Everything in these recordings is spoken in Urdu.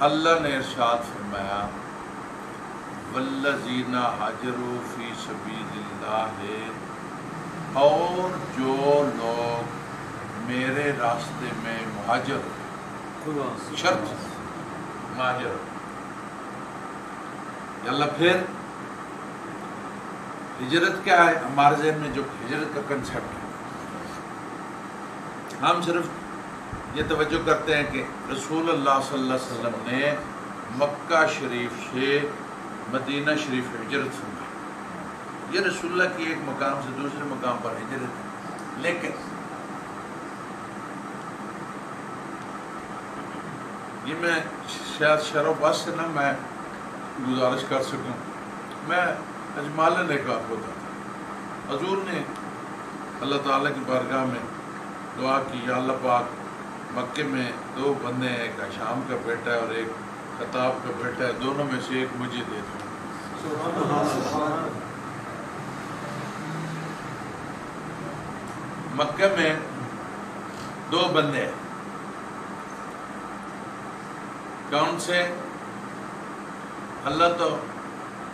اللہ نے ارشاد فرمایا والذین ہاجروا فی سبیل اللہ، اور جو لوگ میرے راستے میں مہاجر، شرط مہاجر اللہ۔ پھر ہجرت کیا ہے؟ ہمارے ذہن میں جو ہجرت کا کنسیپٹ ہے، ہم صرف یہ توجہ کرتے ہیں کہ رسول اللہ صلی اللہ علیہ وسلم نے مکہ شریف سے مدینہ شریف ہجرت فرمائی، یہ رسول اللہ کی ایک مقام سے دوسرے مقام پر ہجرت ہے۔ لیکن یہ میں شاید شرح و بحث سے نہ میں گزارش کر سکوں، میں اجمالاً ایک بات بتاتا۔ حضور نے اللہ تعالیٰ کی بارگاہ میں دعا کی، یا اللہ پاک مکے میں دو بندے ہیں، ایک شام کا بیٹا ہے اور ایک خطاب کا بیٹا ہے، دونوں میں سے ایک مجھے دے دو۔ مکے میں دو بندے ہیں، کون سے؟ اللہ تو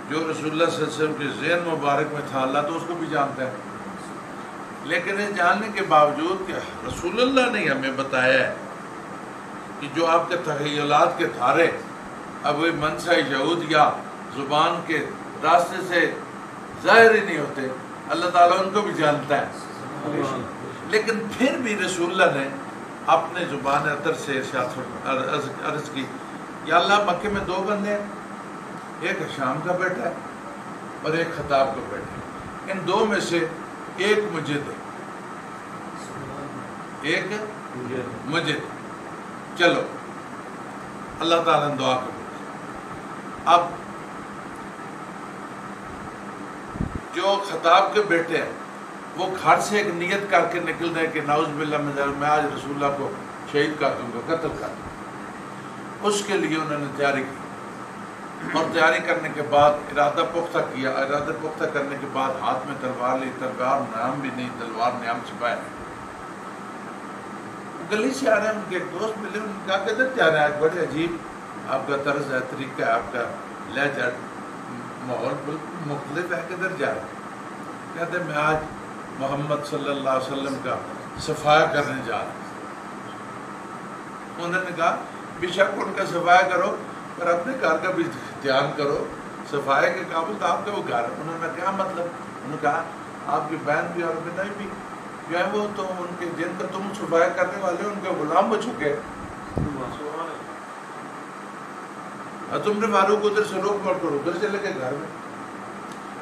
جو رسول اللہ صلی اللہ علیہ وسلم کے ذہن مبارک میں تھا، اللہ تو اس کو بھی جانتا ہے، لیکن یہ جاننے کے باوجود کہ رسول اللہ نے ہمیں بتایا ہے کہ جو آپ کے تخیلات کے دھارے اب وہ منشا یہود یا زبان کے راستے سے ظاہر ہی نہیں ہوتے، اللہ تعالیٰ ان کو بھی جانتا ہے، لیکن پھر بھی رسول اللہ نے اپنے زبان اطر سے عرض کی، یا اللہ مکے میں دو بندے ہیں، ایک شام کا بیٹا ہے اور ایک خطاب کا بیٹا ہے، ان دو میں سے ایک مجھے دے، ایک مجھے دے۔ چلو اللہ تعالیٰ نے دعا قبول۔ اب جو خطاب کے بیٹے ہیں وہ گھر سے ایک نیت کر کے نکل رہے کہ نعوذ باللہ من ذالک، میں آج رسول اللہ کو شہید کر دوں گا، قتل کر دوں گا۔ اس کے لیے انہوں نے تیاری کی، اور تیاری کرنے کے بعد ارادہ پختہ کیا، ارادہ پختہ کرنے کے بعد ہاتھ میں تلوار لی، تلوار نام بھی نہیں، تلوار نام چھپایا۔ گلی سے آ رہے ہیں، ان کے ایک دوست ملے، ان کا کدھر جا رہا ہے؟ بڑے عجیب آپ کا طرز ہے، طریقہ ہے، آپ کا لہجہ، ماحول بالکل مختلف ہے، کدھر جا رہا ہے؟ کہتے ہیں میں آج محمد صلی اللہ علیہ وسلم کا صفایا کرنے جا رہا ہوں۔ انہوں نے کہا بے شک ان کا صفایا کرو، پر اپنے گھر کا بھی دھیان کرو، صفائی کے قابل تو آپ کا وہ گھر ہے۔ انہوں نے کیا مطلب؟ انہوں نے کہا آپ کی بہن بھی اور بنائی بھی جو ہے وہ تو ان کے جن کا تم صفائی کرنے والے ان کے غلام ہو چکے، اور تم نے فاروق ادھر سے رخ مڑ کر ادھر چلے گئے گھر میں۔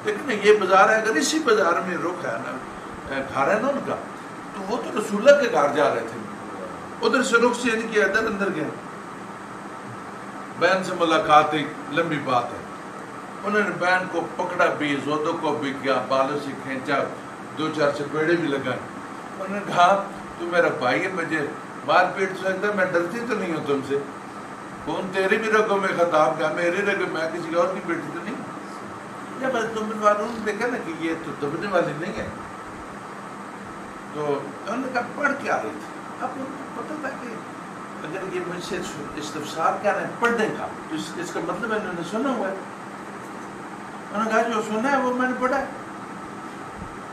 لیکن یہ بازار ہے، اگر اسی بازار میں رخ ہے نا، گھر ہے نا ان کا، تو وہ تو رسول اللہ کے گھر جا رہے تھے، ادھر سے رخ چینج کیا، ادھر اندر گئے۔ بہن سے ملاقات ایک لمبی بات ہے، انہوں نے بہن کو پکڑا بھی، زودوں کو بھی کیا، بالوں سے کھینچا، دو چار چپیڑے بھی لگائے۔ انہوں نے کہا تو میرا بھائی ہے، مجھے مار پیٹ سکتا ہے، میں ڈرتی تو نہیں ہوں تم سے، کون تیری بھی رگوں میں خطاب کا، میری رگوں میں کسی اور کی بیٹی تو نہیں۔ جب تم نے دیکھا نا کہ یہ تو دبنے والی نہیں ہے، تو انہوں نے کہا پڑھ کے آ رہی تھی۔ اب ان کو پتہ تھا کہ اگر یہ مجھ سے استفسار کر رہے ہیں پڑھنے کا، تو اس کا مطلب ہے انہوں نے سنا ہوا ہے۔ انہوں نے کہا جو سنا ہے وہ میں نے پڑھا ہے۔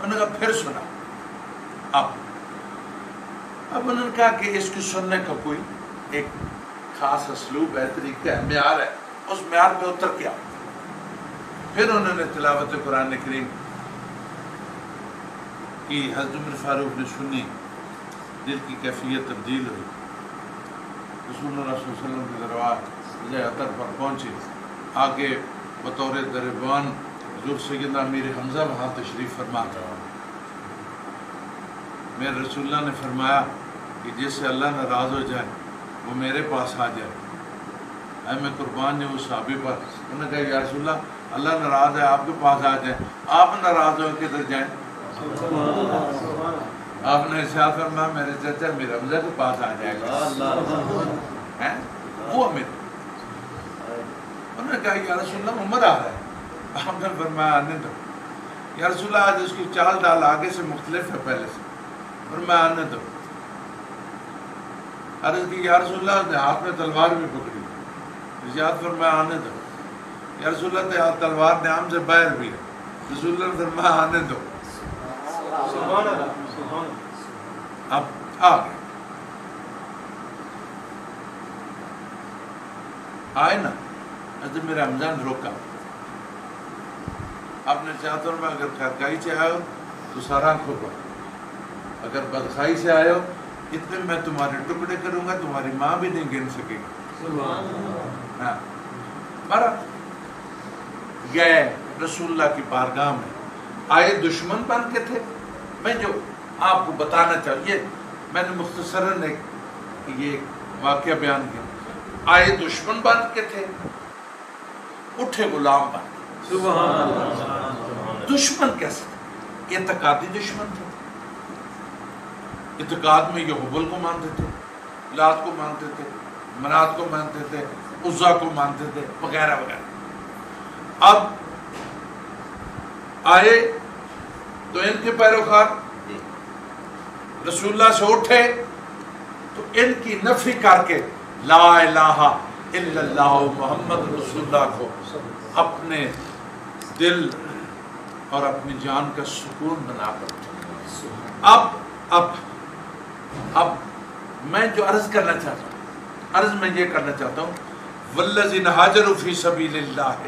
انہوں نے کہا پھر سنا۔ اب انہوں نے کہا کہ اس کی سننے کا کوئی ایک خاص اسلوب ہے، طریقہ ہے، معیار ہے، اس معیار پہ اتر کیا۔ پھر انہوں نے تلاوت قرآن کریم کی، حضرت عمر فاروق نے سنی، دل کی کیفیت تبدیل ہوئی، رسول اللہ صلی اللہ علیہ وسلم کی دربار عطر پر پہنچے، آگے بطور دربان حضور سیدنا امیر حمزہ وہاں تشریف فرما رہا۔ میرے رسول اللہ نے فرمایا کہ جس سے اللہ ناراض ہو جائے وہ میرے پاس آ جائے۔ اے میں قربان ہوں اس صحابی پر۔ انہوں نے کہا یا رسول اللہ ناراض ہے، آپ کے پاس آ جائے۔ آپ ناراض ہو کدھر جائیں؟ آپ نے ارشاد فرمایا میرے چچا امیر حمزہ کے پاس آ جائے گا، وہ امیر۔ انہوں نے کہا یا رسول اللہ عمر آ رہا ہے۔ آپ نے فرمایا آنے دو۔ یا رسول اللہ آج اس کی چال ڈال آگے سے مختلف ہے پہلے سے، فرمایا آنے دو۔ عرض کی یا رسول اللہ نے ہاتھ میں تلوار بھی پکڑی، ارشاد فرمایا آنے دو. یا رسول اللہ تلوار نعام سے باہر بھی ہے. رسول اللہ نے فرمایا آنے دو. سبحان اللہ سبحان اللہ. اب آ گئے آئے نا. حضرت میرا رمضان روکا. آپ نے چاہتا ہوں میں اگر خیرخائی سے آئے ہو تو سارا کھوپا, اگر بدخائی سے آئے ہو اتنے میں تمہارے ٹکڑے کروں گا, تمہاری ماں بھی نہیں گن سکے گی. ہاں مارا گئے رسول اللہ کی بارگاہ میں. آئے دشمن بن کے تھے. میں جو آپ کو بتانا چاہیے, میں نے مختصراً یہ واقعہ بیان کیا. آئے دشمن بن کے تھے, اٹھے غلام بن کے. سبحان اللہ. دشمن کیسے تھے؟ اعتقادی دشمن تھے. اعتقاد میں یہ حبل کو مانتے تھے, لات کو مانتے تھے, منات کو مانتے تھے, عزا کو مانتے تھے, وغیرہ وغیرہ. اب آئے تو ان کے پیروکار رسول اللہ سے اٹھے تو ان کی نفی کر کے لا الہ الا اللہ محمد رسول اللہ کو اپنے دل اور اپنی جان کا سکون بنا کر. اب میں جو عرض کرنا چاہتا ہوں, عرض میں یہ کرنا چاہتا ہوں, والذین ہاجروا فی سبیل اللہ,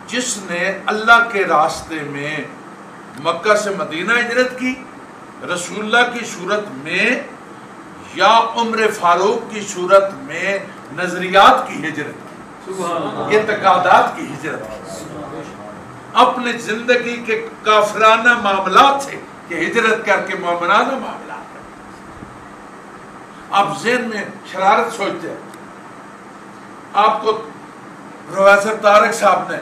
جس نے اللہ کے راستے میں مکہ سے مدینہ ہجرت کی, رسول اللہ کی صورت میں یا عمر فاروق کی صورت میں نظریات کی ہجرت, اعتقادات کی ہجرت, اپنے زندگی کے کافرانہ معاملات سے کہ ہجرت کر کے مومنانہ معاملات. آپ ذہن میں شرارت سوچتے ہیں. آپ کو پروفیسر طارق صاحب نے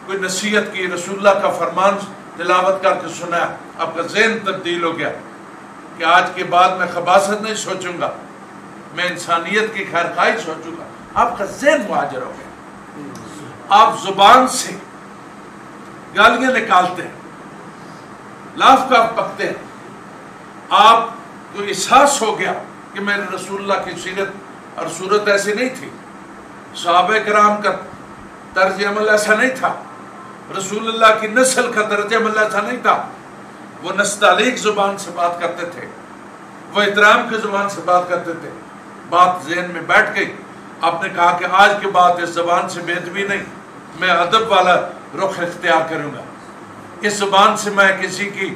کوئی نصیحت کی, رسول اللہ کا فرمان تلاوت کر کے سنا, آپ کا ذہن تبدیل ہو گیا کہ آج کے بعد میں خباثت نہیں سوچوں گا, میں انسانیت کی خیرخواہی سوچوں گا. آپ کا ذہن مہاجر ہو گیا. آپ زبان سے گالیاں نکالتے ہیں, لاف کا پکتے ہیں. آپ کو احساس ہو گیا کہ میرے رسول اللہ کی سیرت اور صورت ایسی نہیں تھی, صحابہ کرام کا طرز عمل ایسا نہیں تھا, رسول اللہ کی نسل کا طرز عمل ایسا نہیں تھا. وہ نستعلیق زبان سے بات کرتے تھے, وہ احترام کی زبان سے بات کرتے تھے. بات ذہن میں بیٹھ گئی. آپ نے کہا کہ آج کے بعد اس زبان سے بے ادبی نہیں, میں ادب والا رخ اختیار کروں گا. اس زبان سے میں کسی کی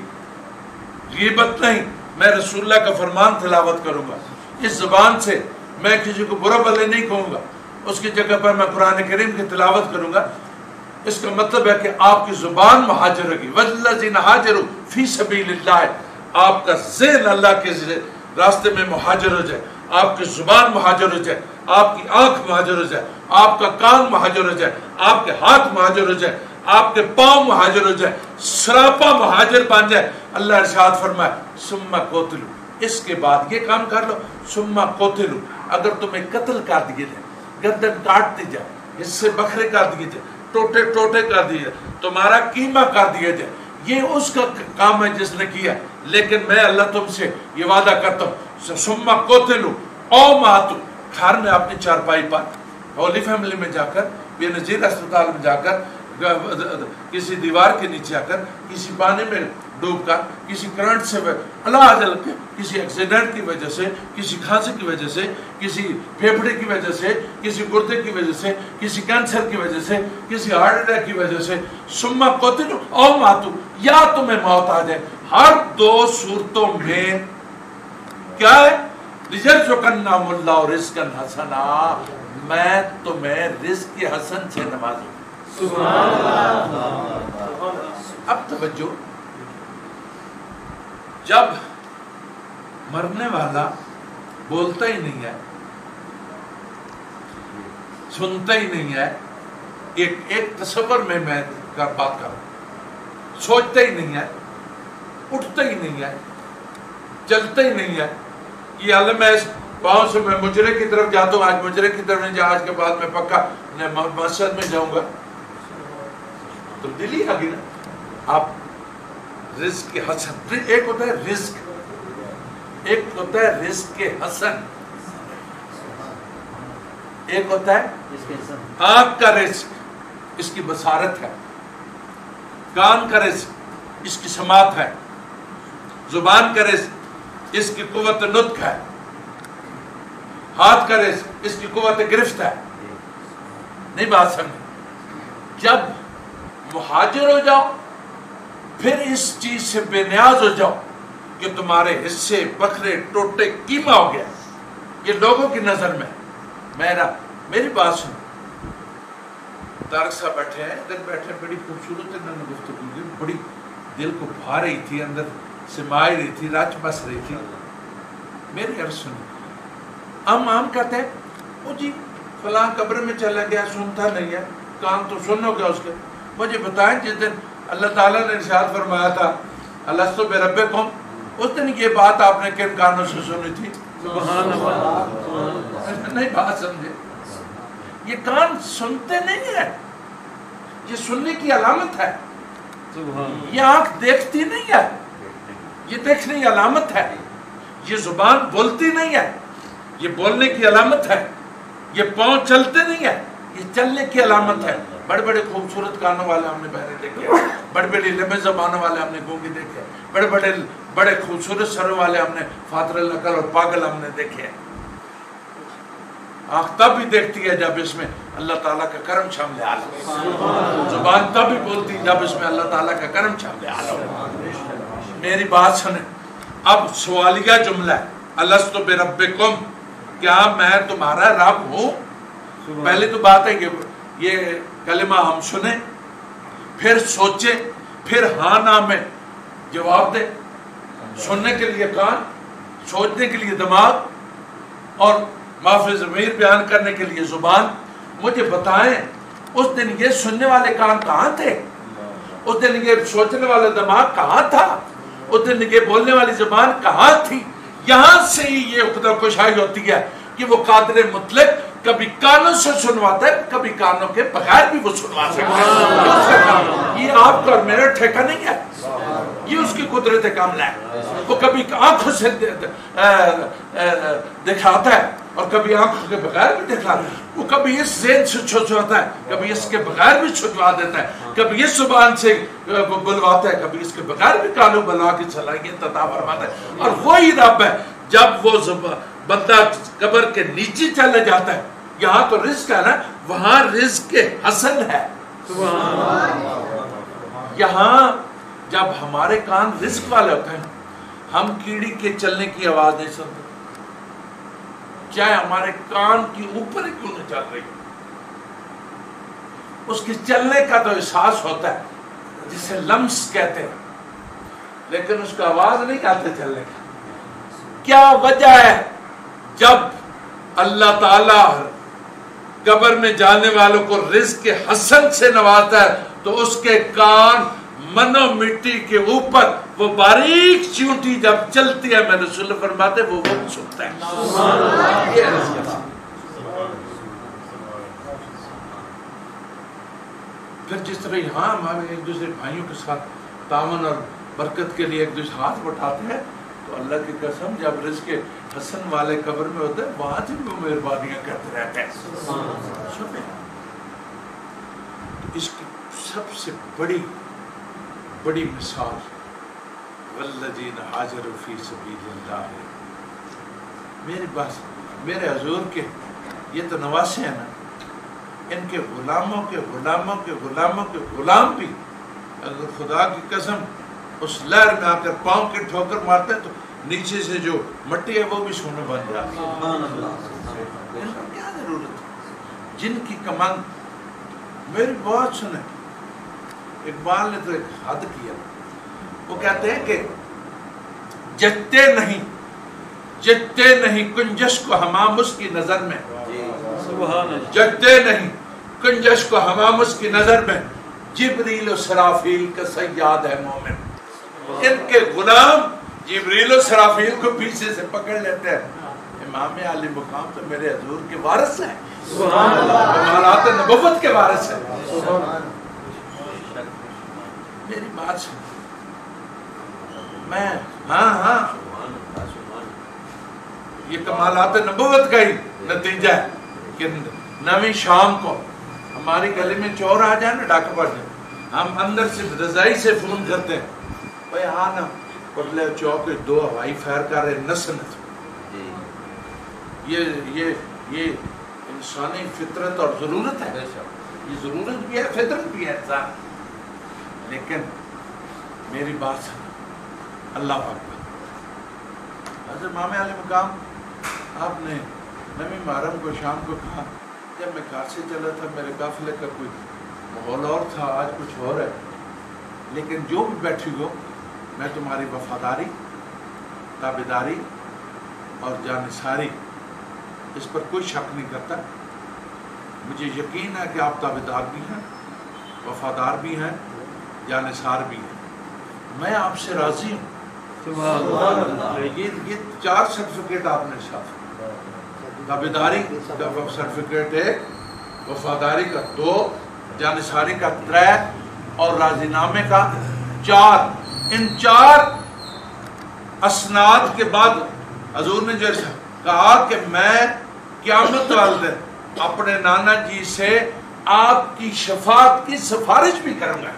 غیبت نہیں, میں رسول اللہ کا فرمان تلاوت کروں گا. اس زبان سے میں کسی کو برا بھلا نہیں کہوں گا, اس کی جگہ پر میں قرآن کریم کی تلاوت کروں گا. اس کا مطلب ہے کہ آپ کی زبان مہاجر ہوگی. والذین ہاجروا فی سبیل اللہ, آپ کا ذہن اللہ کے راستے میں مہاجر ہو جائے, آپ کی زبان مہاجر ہو جائے, آپ کی آنکھ مہاجر ہو جائے, آپ کا کان مہاجر ہو جائے, آپ کے ہاتھ مہاجر ہو جائے, آپ کے پاؤں مہاجر ہو جائے, سراپا مہاجر بن جائے. اللہ ارشاد فرمائے ثم قتلوا, اس کے بعد یہ کام کر لو. ثم قتلوا, اگر تمہیں قتل کر دیے جائے, گردن کاٹ دی جائے, حصے بکھرے کر دیے جائے, ٹوٹے ٹوٹے کر دیے جائے, تمہارا قیمہ کر دیا جائے, یہ اس کا کام ہے جس نے کیا. لیکن میں اللہ تم سے یہ وعدہ کرتا ہوں, ثم قتلوا او ماتوا, گھر میں اپنی چارپائی پر, ہولی فیملی میں جا کر, بے نظیر اسپتال میں جا کر, کسی دیوار کے نیچے آ کر, کسی پانی میں ڈوب کر, کسی کرنٹ سے اللہ جل کے, کسی ایکسیڈنٹ کی وجہ سے, کسی کھانسی کی وجہ سے, کسی پھیپھڑے کی وجہ سے, کسی گردے کی وجہ سے, کسی کینسر کی وجہ سے, کسی ہارٹ اٹیک کی وجہ سے, ثم قتلوا او ماتوا, یا تمہیں موت آ جائے. ہر دو صورتوں میں کیا ہے؟ لِيَرْزُقَنَّهُمُ اللَّهُ رِزْقًا حَسَنًا, میں تمہیں رزق حسن سے نوازوں. سبحان اللہ. اب توجہ, جب مرنے والا بولتا ہی نہیں ہے, سنتا ہی نہیں ہے, ایک تصور میں بات کر رہا ہوں, سوچتا ہی نہیں ہے, اٹھتا ہی نہیں ہے, چلتا ہی نہیں ہے. یہ عالم میں اس پاؤں سے میں مجرے کی طرف جاتا ہوں, آج مجرے کی طرف نہیں جا, آج کے بعد میں پکا مسجد میں جاؤں گا. تو دلی آ گئی نا. آپ رزق حسن, ایک ہوتا ہے رزق, ایک ہوتا ہے رزق حسن, ایک ہوتا ہے آنکھ کا رزق، اس کی بصارت ہے، کان کا رزق اس کی سماعت ہے، زبان کا رزق اس کی قوت نطق ہے، ہاتھ کا رزق اس کی قوت گرفت ہے. نہیں بات سمجھ؟ جب مہاجر ہو جاؤ پھر اس چیز سے بے نیاز ہو جاؤ کہ تمہارے حصے بکھرے ٹوٹے کیما ہو گیا. یہ لوگوں کی نظر میں میری بات سن. طارق صاحب بیٹھے ہیں، ادھر بیٹھے، بڑی خوبصورت انہوں نے گفتگو کی، بڑی دل کو بھا رہی تھی، اندر سمائی رہی تھی، رچ بس رہی تھی. میری عرض سنی، عام کہتے ہیں وہ جی فلاں قبر میں چلا گیا، سنتا نہیں ہے، کان تو سن ہو گیا اس کے. مجھے بتائیں جس دن اللہ تعالیٰ نے ارشاد فرمایا تھا الستو بربکم، اس دن یہ بات آپ نے کن کانوں سے سنی تھی؟ سبحان اللہ. نہیں بات سمجھے؟ یہ کان سنتے نہیں ہے، یہ سننے کی علامت ہے. یہ آنکھ دیکھتی نہیں ہے، یہ دیکھنے کی علامت ہے. یہ زبان بولتی نہیں ہے، یہ بولنے کی علامت ہے. یہ پاؤں چلتے نہیں ہے، یہ چلنے کی علامت ہے. بڑے بڑے خوبصورت کانوں والے ہم نے بہرے دیکھے، بڑے بڑے لمبے زبانوں والے ہم نے گونگے دیکھے، بڑے خوبصورت سروں والے ہم نے فاتر العقل اور پاگل ہم نے دیکھے. آنکھ تب بھی دیکھتی ہے جب اس میں اللہ تعالیٰ کا کرم شامل حال ہو. زبان تب بھی بولتی ہے جب اس میں اللہ تعالیٰ کا کرم شامل حال ہو. میری بات سنیں. اب سوالیہ جملہ ہے الستو بربکم، کیا میں تمہارا رب ہوں؟ پہلے تو بات ہے کہ یہ کلمہ ہم سنیں، پھر سوچیں، پھر ہاں نہ میں جواب دیں. سننے کے لیے کان، سوچنے کے لیے دماغ، اور معافی ضمیر بیان کرنے کے لیے زبان. مجھے بتائیں اس دن یہ سننے والے کان کہاں تھے؟ اس دن یہ سوچنے والا دماغ کہاں تھا؟ اس دن یہ بولنے والی زبان کہاں تھی؟ یہاں سے ہی یہ عقدہ کشائی ہوتی ہے کہ وہ قادر مطلق کبھی کانوں سے سنواتا ہے، کبھی کانوں کے بغیر بھی وہ سنوا سکتا ہے. یہ آپ کا اور میرا ٹھیکہ نہیں ہے، یہ اس کی قدرت کاملہ ہے. وہ کبھی آنکھوں سے دکھاتا ہے اور کبھی آنکھوں کے بغیر بھی دکھاتا ہے. وہ کبھی اس ذہن سے چھجواتا ہے، کبھی اس کے بغیر بھی چھجوا دیتا ہے، کبھی اس زبان سے بلواتا ہے، کبھی اس کے بغیر بھی کانوں بلوا کے صلاحیت عطا فرماتا ہے. اور وہی رب ہے جب وہ بندہ قبر کے نیچے چلا جاتا ہے. یہاں تو رزق ہے نا، وہاں رزق حسن ہے. یہاں جب ہمارے کان رزق والے ہوتے ہیں، ہم کیڑی کے چلنے کی آواز نہیں سنتے، چاہے ہمارے کان کی اوپر ہی کیوں نہ چل رہی. اس کے چلنے کا تو احساس ہوتا ہے جسے لمس کہتے ہیں، لیکن اس کا آواز نہیں آتے چلنے کا. کیا وجہ ہے؟ جب اللہ تعالیٰ قبر میں جانے والوں کو رزق حسن سے نوازتا ہے تو اس کے کان منو مٹی کے اوپر وہ باریک چیونٹی جب چلتی ہے، میں رسول فرماتے وہ سنتا ہے. پھر جس طرح یہاں ہمارے ایک دوسرے بھائیوں کے ساتھ تعاون اور برکت کے لیے ایک دوسرے ہاتھ بٹھاتے ہیں، تو اللہ کی قسم جب رزق حسن والے قبر میں ہوتے ہیں وہاں سے بھی مہربانیاں کرتے رہتے ہیں. اس کی سب سے بڑی مثال والذین حاجروا فی سبیل اللہ ہے. میری بات، میرے حضور کے یہ تو نواسے ہیں نا، ان کے غلاموں کے غلام بھی اگر خدا کی قسم اس لہر میں آ کر پاؤں کے ٹھوکر مارتے ہیں تو نیچے سے جو مٹی ہے وہ بھی سونے بن جاتی ہے. ان کا کیا ضرورت ہے؟ جن کی کمانگ. میری بات سنیں، اقبال نے تو ایک حد کیا. وہ کہتے ہیں کہ جتتے نہیں کنجش کو حمام اس کی نظر میں، جتتے نہیں کنجش کو حمام اس کی نظر میں، جبریل و سرافیل کا سیاد ہے مومن. ان کے غلام جبریل و سرافیل کو پیچھے سے پکڑ لیتے ہیں. امام علی مقام تو میرے حضور کے وارث ہیں، کمالات نبوت کے وارث ہیں. میری بات سن، میں ہاں یہ کمالات نبوت کا ہی نتیجہ ہے کہ نویں شام کو ہماری گلی میں چور آ جائے نا ڈاکہ پڑ جائے، ہم اندر سے رضائی سے فون کرتے ہیں بھائی ہاں نا پتلے چوک 2 ہوائی فائر کر رہے نسنت. یہ انسانی فطرت اور ضرورت ہے، یہ ضرورت بھی ہے فطرت بھی ہے انسان. لیکن میری بات سن، اللہ اکبر. حضرت امام علی مقام آپ نے نویں محرم کو شام کو کہا جب میں گھر سے چلا تھا میرے قافلے کا کوئی ماحول اور تھا، آج کچھ اور ہے، لیکن جو بھی بیٹھی ہو میں تمہاری وفاداری، تابعداری اور جانثاری اس پر کوئی شک نہیں کرتا. مجھے یقین ہے کہ آپ تابعدار بھی ہیں، وفادار بھی ہیں، جانثار بھی ہیں. میں آپ سے راضی ہوں. یہ 4 سرٹیفکیٹ آپ نے ساتھ، تابعداری کا سرٹیفکیٹ ہے، وفاداری کا 2، جانثاری کا 3 اور راضی نامے کا 4. ان 4 اسناد کے بعد حضور نے جو کہا کہ میں قیامت والے دن اپنے نانا جی سے آپ کی شفاعت کی سفارش بھی کروں گا.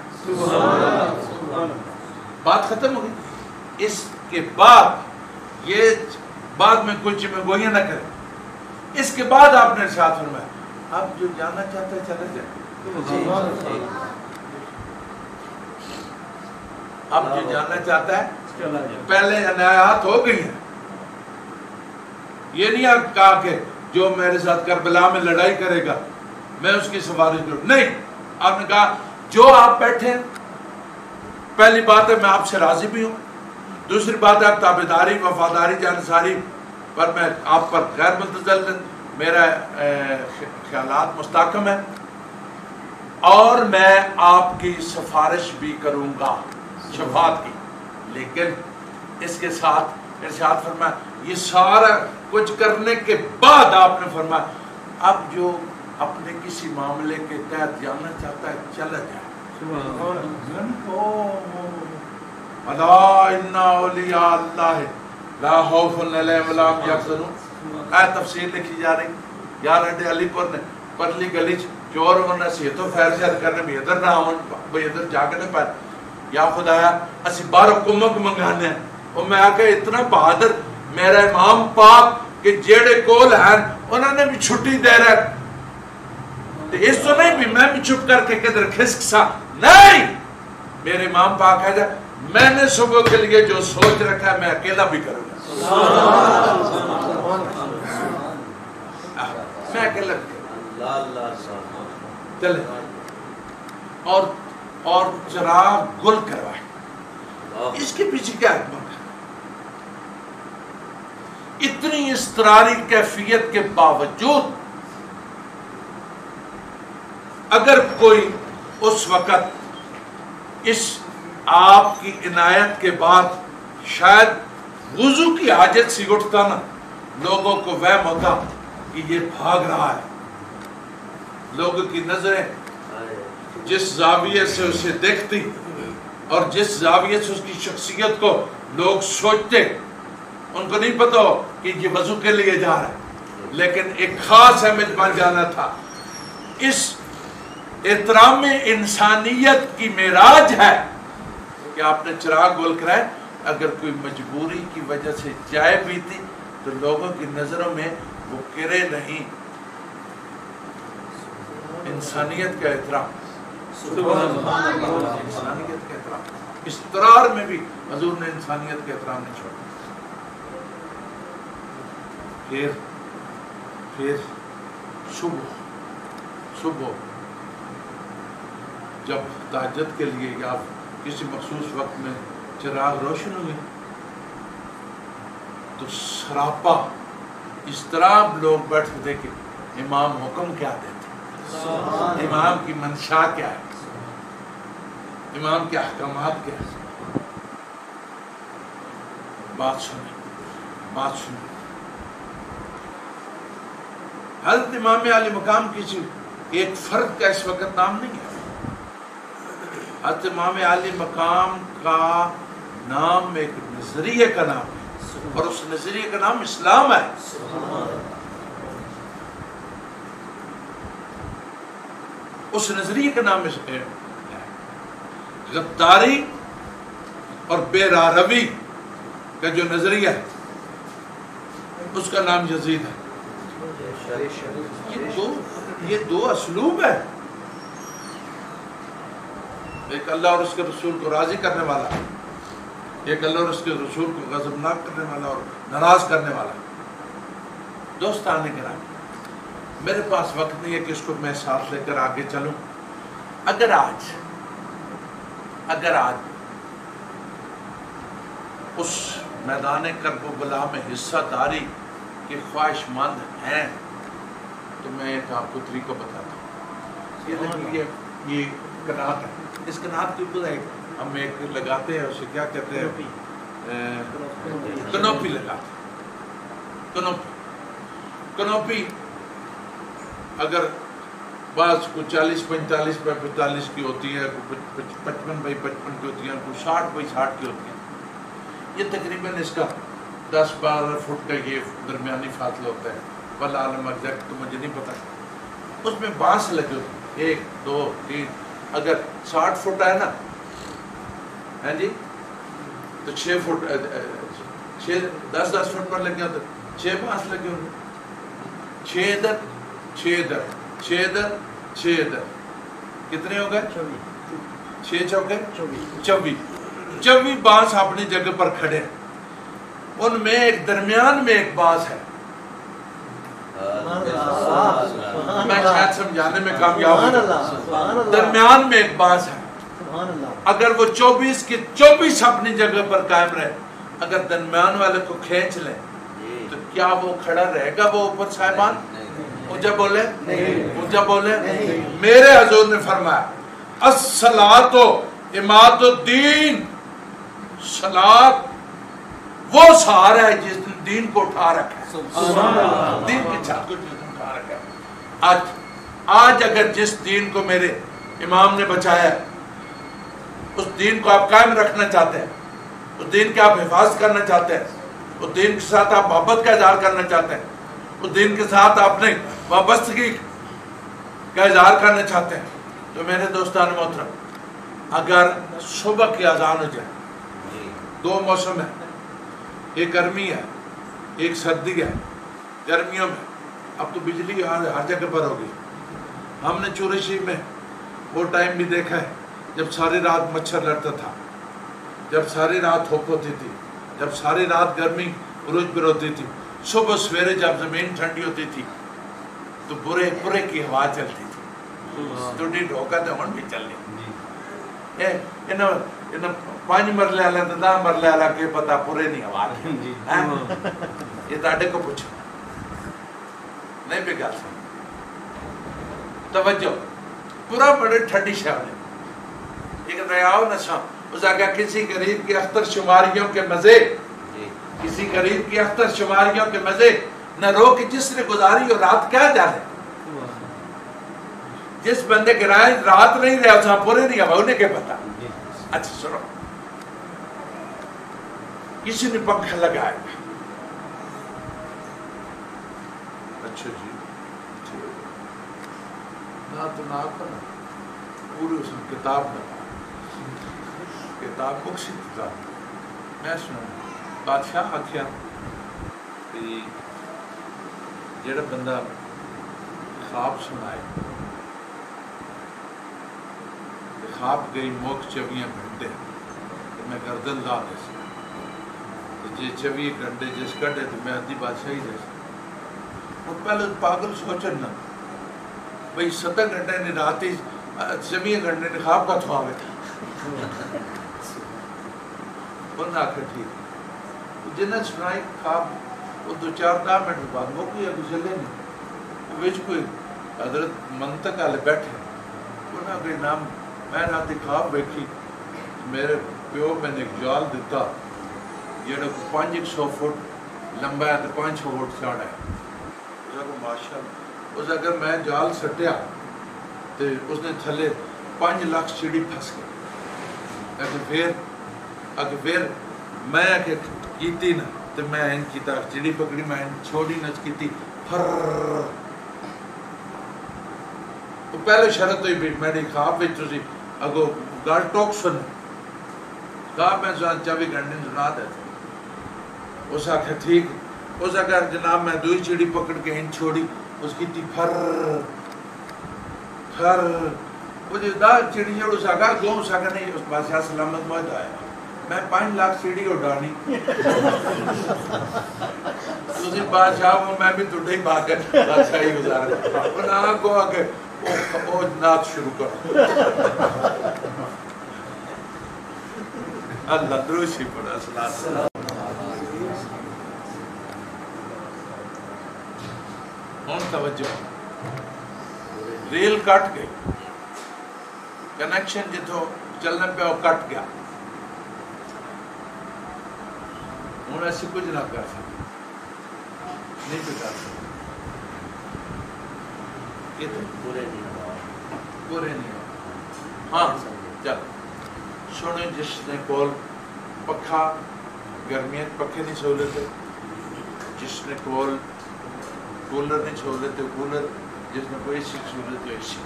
بات ختم ہو گئی. اس کے بعد یہ بعد میں کچھ میں گوئیاں نہ کریں. اس کے بعد آپ نے ارشاد فرمایا آپ جو جانا چاہتے ہیں چلے جائیں. اب جو جاننا چاہتا ہے پہلے عنایات ہو گئی ہیں. یہ نہیں آپ کہا کہ جو میرے ساتھ کربلا میں لڑائی کرے گا میں اس کی سفارش کروں، نہیں. آپ نے کہا جو آپ بیٹھے ہیں، پہلی بات ہے میں آپ سے راضی بھی ہوں، دوسری بات ہے آپ تابعداری، وفاداری، جانثاری پر میں آپ پر غیر متزلزل، میرا خیالات مستحکم ہے، اور میں آپ کی سفارش بھی کروں گا شفاعت کی. لیکن اس کے ساتھ ارشاد فرمایا یہ سارا کچھ کرنے کے بعد آپ نے فرمایا اب جو اپنے کسی معاملے کے تحت جاننا چاہتا ہے چلا جائے. الا ان اولیاء اللہ لا خوف علیہم ولا هم یحزنون. اے تفسیر لکھی جا رہی یار اڈے علی پور نے پرلی گلی چور ہونا سی تو خیر شر کرنے بھی ادھر نہ آون بھئی ادھر جا کے نہ پائے. یا خدایا اسی باہر کمک منگانے ہیں. اور میں آکے اتنا بہادر میرا امام پاک کہ جیڑے کول ہیں انہوں نے بھی چھٹی دے رہے ہیں. اس تو نہیں بھی میں بھی چھپ کر کے کدھر کھسک سا نہیں. میرے امام پاک ہے جا میں نے صبح کے لیے جو سوچ رکھا ہے میں اکیلا بھی کروں گا. میں اکیلا بھی کروں گا. چلے اور چراغ گل کروائے. اس کے پیچھے کیا حکمت ہے؟ اتنی اضطراری کیفیت کے باوجود اگر کوئی اس وقت اس آپ کی عنایت کے بعد شاید وضو کی حاجت سی اٹھتا نا، لوگوں کو وہم ہوتا کہ یہ بھاگ رہا ہے. لوگوں کی نظریں جس زاویے سے اسے دیکھتی اور جس زاویے سے اس کی شخصیت کو لوگ سوچتے، ان کو نہیں پتا ہو کہ یہ وضو کے لیے جا رہا ہے، لیکن ایک خاص اہمیت بن جانا تھا. اس احترام انسانیت کی معراج ہے کہ آپ نے چراغ گول کرائے. اگر کوئی مجبوری کی وجہ سے جائے پیتی تو لوگوں کی نظروں میں وہ کرے نہیں. انسانیت کا احترام، انسانیت کا احترام. اضطرار میں بھی حضور نے انسانیت کا احترام نہیں چھوڑا. پھر صبح جب تہجد کے لیے یا کسی مخصوص وقت میں چراغ روشن ہوئے تو سراپا اضطراب لوگ بیٹھے تھے کہ امام حکم کیا دیتے، امام کی منشا کیا ہے، امام کے احکامات کیا ہے. بات سنیں. حضرت امام علی مقام کسی ایک فرد کا اس وقت نام نہیں ہے. حضرت امام علی مقام کا نام ایک نظریے کا نام ہے، اور اس نظریے کا نام اسلام ہے. اس نظریے کا نام ہے غداری اور بے راہ روی کا جو نظریہ ہے اس کا نام یزید ہے. یہ دو اسلوب ہے. ایک اللہ اور اس کے رسول کو راضی کرنے والا، ایک اللہ اور اس کے رسول کو غضبناک کرنے والا اور ناراض کرنے والا. دوستان کرام، میرے پاس وقت نہیں ہے کہ اس کو میں ساتھ لے کر آگے چلوں. اگر آج اس میدان کرب و بلا میں حصہ داری کے خواہش مند ہیں تو میں ایک آپ کو طریقہ بتاتا ہوں. یہ کنات ہے. اس کنات کے اوپر ہم ایک لگاتے ہیں، اسے کیا کہتے ہیں؟ کنوپی لگاتے ہیں. کنوپی اگر بعض کو 40x45 بائی 45 کی ہوتی ہے، 55x55 کی ہوتی ہے، 60x60 کی ہوتی ہے. یہ تقریباً اس کا 10-12 فٹ کا یہ درمیانی فاصلہ ہوتا ہے. بل عالم ایگزیکٹ تو مجھے نہیں پتا. اس میں بانس لگے ہوتے ہیں 1 2 3. اگر 60 فٹ ہے نا، ہاں جی، تو 6 فٹ 10 فٹ پر لگے ہوتے 6 بانس لگے ہوتے. 6 ادھر 6 ادھر 6 ادھر 6 ادھر. کتنے ہو گئے؟ 6 چوکے 24 بانس اپنی جگہ پر کھڑے ہیں. ان میں ایک درمیان میں ایک بانس ہے. میں شاید سمجھانے میں کامیاب ہوں. درمیان میں ایک بانس ہے. اگر وہ 24 کی 24 اپنی جگہ پر قائم رہے، اگر درمیان والے کو کھینچ لیں تو کیا وہ کھڑا رہے گا؟ وہ اوپر صاحبان اونچا بولے. میرے حضور نے فرمایا الصلاۃ عماد الدین، صلاۃ وہ سہارا ہے جس نے دین کو اٹھا رکھا ہے. دین کی چھت کو جس نے اٹھا رکھا ہے. آج اگر جس دین کو میرے امام نے بچایا ہے، اس دین کو آپ قائم رکھنا چاہتے ہیں، اس دین کی آپ حفاظت کرنا چاہتے ہیں، اس دین کے ساتھ آپ محبت کا اظہار کرنا چاہتے ہیں، اس دین کے ساتھ آپ نے وابستگی کا اظہار کرنا چاہتے ہیں، تو میرے دوستان محترم، اگر صبح کی اذان ہو جائے، 2 موسم ہے، ایک گرمی ہے ایک سردی ہے. گرمیوں میں اب تو بجلی ہر جگہ پر ہوگی. ہم نے چوری شریف میں وہ ٹائم بھی دیکھا ہے جب ساری رات مچھر لڑتا تھا، جب ساری رات دھوپ ہوتی تھی، جب ساری رات گرمی عروج پر ہوتی تھی. صبح سویرے جب زمین ٹھنڈی ہوتی تھی تو برے کی ہوا چلتی تھی. ٹوٹی ڈھوکا تو ہن بھی چل رہی. 5 مرلے والا تو 10 مرلے والا کے پتا پورے نہیں ہوا. یہ تاڑے کو پوچھو نہیں بھی گل سن. توجہ، پورا بڑے ٹھنڈی شہر ہے. ایک ریاؤ نشاں اس آگیا کسی غریب کی اختر شماریوں کے مزے، کسی غریب کی اختر شماریوں کے مزے نہ رو کہ جس نے گزاری اور رات کیا جانے. جس بندے کے رات نہیں رہا اس پورے نہیں ہوا انہیں کیا پتا. اچھا سنو، کسی نے پنکھا لگایا. اچھا جی نہ تو نہ کرنا پوری اس نے کتاب لگا، کتاب مکسی کتاب. میں سنا بادشاہ آخیا کہ جڑا بندہ خواب سنائے، خواب گئی موک 24 گھنٹے تو میں گردن لا دے سکتا. جی 24 گھنٹے جس کٹے تو میں ادھی بادشاہی دے سکتا. وہ پہلے پاگل سوچنا بھئی 7 گھنٹے نے رات ہی 24 گھنٹے نے خواب کا تھوا ہوئے تھا. انہوں نے آخر ٹھیک جنہیں سنائی خواب وہ 2-4 منٹ بعد وہ کوئی ابھی چلے نہیں. ویچ کوئی حضرت منطق والے بیٹھے انہوں نے نام میں رات خواب بیٹھی میرے پیو میں نے ایک جال دیتا جڑا 500 فٹ لمبا ہے تو 500 فٹ چڑھا ہے. ماشاء اللہ اس اگر میں جال سٹیا تو اس نے تھلے 5 لاکھ چڑی پھنس گئی. پھر میں کیتی نا تو میں ان کی طرف چڑی پکڑی، میں چھوڑی نہ کی وہ پہلے شرط ہوئی بھی میری خواب میں تسی اگو گل ٹوک سن خواب میں سن 24 گھنٹے سنا دے اس آخر ٹھیک اس آخر جناب میں دوئی چڑی پکڑ کے ہن چھوڑی اس کی تھی پھر وہ جو دا چڑی جڑ اس آخر گو اس آخر نہیں اس بادشاہ سلامت موجود آیا میں 5 لاکھ چڑی اڑانی اسی بادشاہ وہ میں بھی ٹوٹے ہی بھاگ کر بادشاہی گزارا وہ نہ کو آگے وہ نعت شروع کر اللہ دروشی پڑھا صلاة ہون توجہ ریل کٹ گئی کنیکشن جتو چلنے پہ وہ کٹ گیا ہوں ایسی کچھ نہ کر سکتے نہیں پہ کر سکتے پورے نہیں ہو ہاں چل سونے جس نے کول پکھا گرمیت پکھے نہیں سہولت ہے جس نے کول کولر نہیں سہولت ہے کولر جس میں کوئی ایسی سہولت ہے ایسی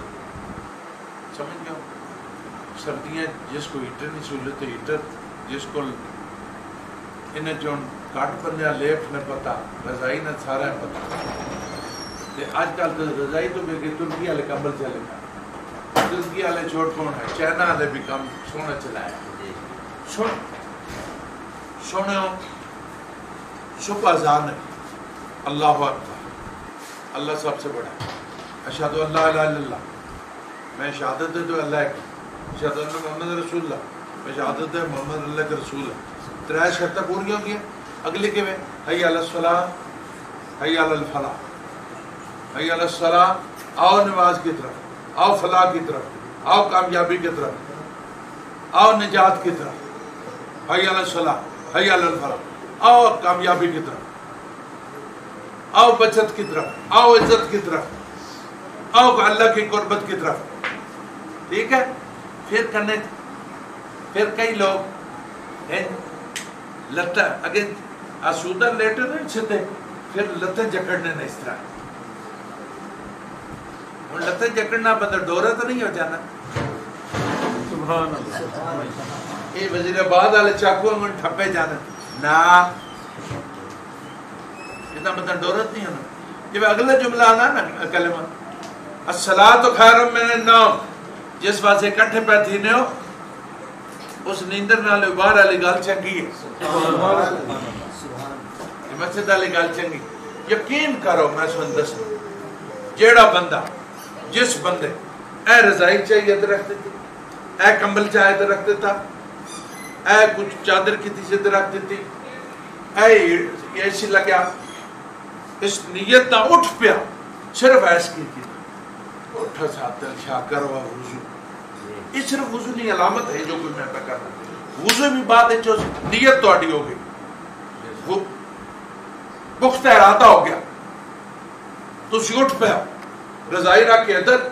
سمجھ گیا سردیاں جس کو ہیٹر نہیں سہولت ہے ہیٹر جس کو انہیں چون کاٹ پنیا لیف نے پتا رضائی نے سارا ہے پتا آج کل رضائی تو بے کہ ترکی والے کمبل چلے گا ترکی والے چھوٹ کون ہے چائنا والے بھی کم سونا چلائے سونے ہو صبح اذان ہے اللہ اکبر اللہ سب سے بڑا ہے اشہد اللہ الہ الا اللہ میں شہادت ہے تو اللہ ہے اشہد اللہ محمد رسول اللہ میں شہادت ہے محمد اللہ کے رسول ہے 3 شرطیں پوری ہوں گی اگلی کے میں حی علی الصلاۃ حی علی الفلاح حی علی الصلاۃ آؤ نماز کی طرف آؤ فلاح کی طرف آؤ کامیابی کی طرف آؤ نجات کی طرف حی علی الصلاۃ حی علی الفلاح آؤ کامیابی کی طرف آؤ بچت کی طرف آؤ عزت کی طرف آؤ اللہ کی قربت کی طرف ٹھیک ہے پھر کئی لوگ لتا اگر آسودہ لیٹر نہیں چھتے پھر لتے جکڑنے نہیں اس طرح ان لتے جکڑنا بندہ ڈورا تو نہیں ہو جانا سبحان اللہ یہ وزیر آباد والے چاقو انگن ٹھپے جانا نا اتنا بندہ ڈورت نہیں ہونا جب اگلا جملہ آنا نا کلمہ الصلاۃ خیر من النوم جس واسے کٹھے پہ تھینے ہو اس نیندر نالے باہر والی گال چنگی ہے مسجد والی گال چنگی یقین کرو میں سن دس جیڑا بندہ جس بندے اے رضائی چاہیے تو رکھتے تھے اے کمبل چاہیے تو رکھتے تھا اے کچھ چادر کی تیسے تو رکھتے تھی اے ایسی لگیا اس نیت نہ اٹھ پیا صرف ایس کی اٹھا ساتھ شاہ کروا وضو یہ صرف وضو نہیں علامت ہے جو کوئی میں پہ کرنا وضو بھی بات ہے جو نیت تو اڈی ہو گئی پختہ ارادہ ہو گیا تو اسی اٹھ پیا رضائی رکھ کے ادھر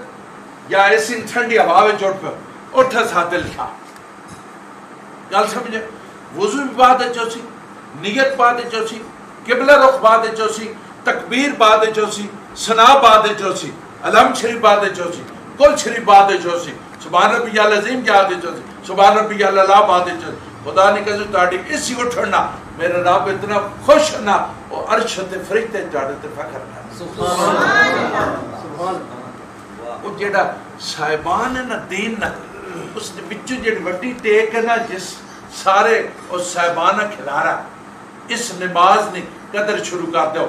یا ایسی ٹھنڈی ہوا میں چوٹ پیا اٹھا ساتھ لکھا گل سمجھے وضو بھی بات ہے جو سی نیت بات ہے جو سی قبلہ رخ بات ہے جو سی تکبیر بات ہے جو سی ثنا بات ہے جو سی علم شریف بات ہے جو سی کل شریف بات ہے جو سی سبحان ربی العظیم کیا آتے جو سی سبحان ربی اللہ بات ہے جو سی خدا نے کہا تاڑی اسی اٹھنا میرے رب اتنا خوش نہ اور عرش تے فرشتے چاڑے تے فخر نہ سبحان اللہ وہ جیڑا صاحبان ہے نا دین نہ اس نے بچوں جیڑی وڈی ٹیک ہے نا جس سارے اس صاحبانہ کھلارا اس نماز نے قدر شروع کر دو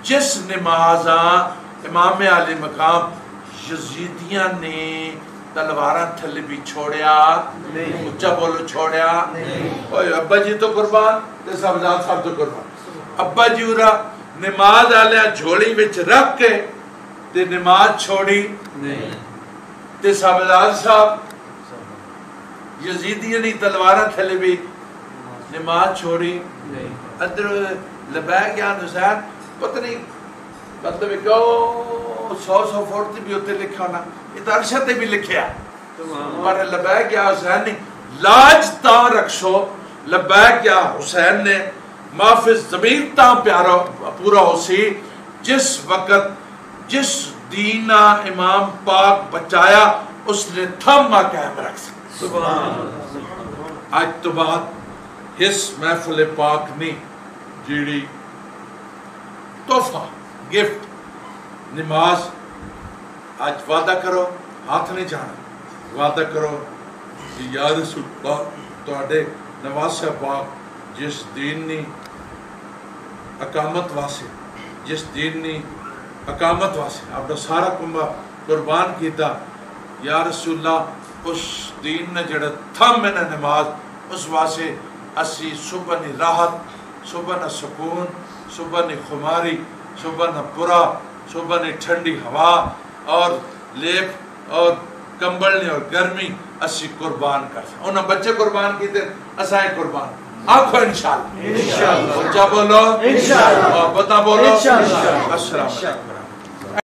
جس نمازاں امام علی مقام یزیدیاں نے تلواراں تھلے بھی چھوڑیا اچھا بولو چھوڑیا ابا جی تو قربان تے صاحبزاد صاحب تو قربان ابا جی اورا نماز آلیا جھوڑی وچ رکھ کے تے نماز چھوڑی تے صاحبزاد صاحب یزیدیاں نے تلواراں تھلے بھی نماز چھوڑی ادھر لبیک یا حسین پتہ نہیں مطلب کیوں 100 فوٹ بھی ہوتے لکھا ہونا یہ تو عرشہ تے بھی لکھیا پر لبیک یا حسین نے لاج تاں رکھشو لبیک یا حسین نے محفظ ضمیر تاں پیارا پورا ہو سی جس وقت جس دینا امام پاک بچایا اس نے تھما قائم رکھ سکتا سبحان اللہ آج تو بات اس محفل پاک نہیں جیڑی تحفہ گفٹ نماز آج وعدہ کرو ہاتھ نہیں جانا وعدہ کرو کہ یا رسول اللہ تواڈے نواسہ پاک جس دین نے اقامت واسے جس دین نے اقامت واسے اپنا سارا کنبہ قربان کیتا یا رسول اللہ اس دین نے جڑا تھم میں نماز اس واسے اسی صبح نی راحت صبح نہ سکون صبح نی خماری صبح نہ پورا صبح نی ٹھنڈی ہوا اور لیپ اور کمبل نے اور گرمی اسی قربان کر انہاں بچے قربان کیتے اسائیں قربان آنکھو انشاءاللہ انشاءاللہ بچہ بولو انشاءاللہ محبتہ بولو انشاءاللہ السلام علیکم